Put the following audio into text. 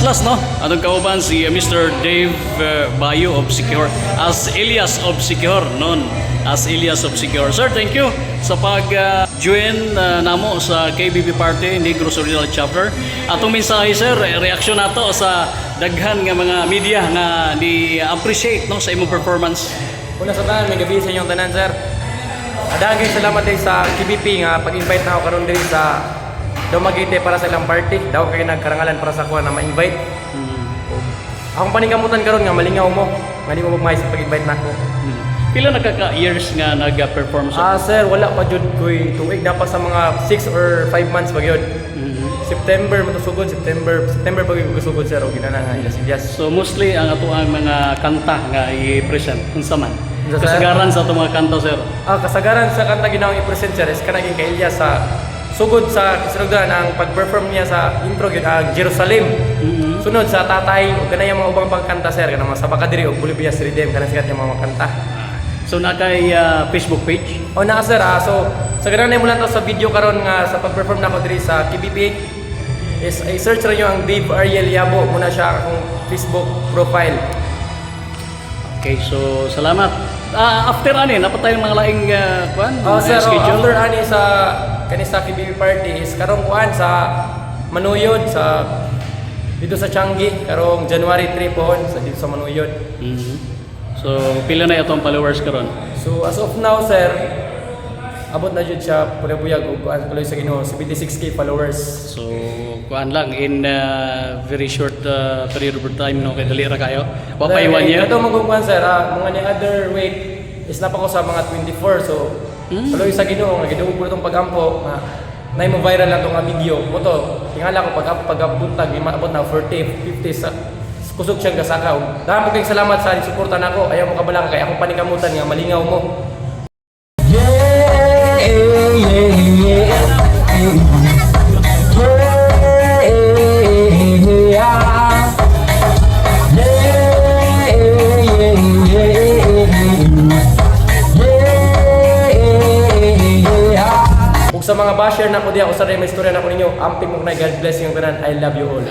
last no, atong kauban si Mr. Dave Bayo of Secure as Elias of Secure noon. As Elias of Secure. Sir, thank you sa pag-join namo sa KBP Party Negros Oriental Chapter. Atong mensahe sir, reaksyon nato sa daghan nga mga media nga di-appreciate no sa imong performance. Una sa tanan, may gabi sa inyong tanan, sir. Daghang salamat din sa KBP nga pag-invite na ako karon diri sa Dumaguete para sa ilang party. Daw kay nagkarangalan para sa kuha na ma-invite. Akong paningkamutan karon nga malingaw mo. Nga di mo magmahis sa pag-invite na ako. Pila nagkaka-years nga nag-perform sa? Sir, wala pa jud ko'y tuig. Dapat sa mga 6 or 5 months pa gyud. September matusugod, September pa gyud kusugod, sir. O ginana nga ilas. So mostly ang ato ang mga kanta nga i-present unsa man. Sir? Kasagaran sa ato mga kanta sir. Kasagaran sa kanta ginawang i-present, sir, is kanaging kay Elias sa sugod sa Kisrugan ang pag-perform niya sa intro gyud Jerusalem. Sunod sa Tatay ug kanay mga ubang pagkanta, sir, kanang sa Bakadiri ug Bolivia's Redeem kanang sikat yung mga kanta. So na kay Facebook page? O na, sir. So sa ganun mo lang to sa video karon nga sa pag-perform na ko diri sa KBP is i-search ra nyo ang Dave Ariel Yabo muna siya akong Facebook profile. Okay, so salamat. After ani napatay mga laing kuan? Sir, after ani sa kanisa KBP party is karong kuan sa Manuyod sa dito sa Changi karong January 3 po sa dito sa Manuyod. So pila na itong followers karon? So as of now, sir, abot na jud siya pulay-buyag ug kuan tuloy sa Ginoo 76k followers. So kuan lang in very short period of time no kay dali ra kayo. Wa pa 1 year. Ito magkuan, sir, mga ni other weight is na pa ko sa mga 24. So tuloy sa Ginoo nga giduog ko itong pagampo nga nay mo viral lang tong video mo to. Tingala ko pag-abuntag abot na 40 50 sa kusog siyang gasakaw. Dahil mo kayong salamat sa suporta nako. Ayaw mo kabalaka kay akong paningkamutan nga malingaw mo. Ug sa mga basher nako diya usa ray may istorya nako ninyo. Amping mo na God bless yung tanan. I love you all.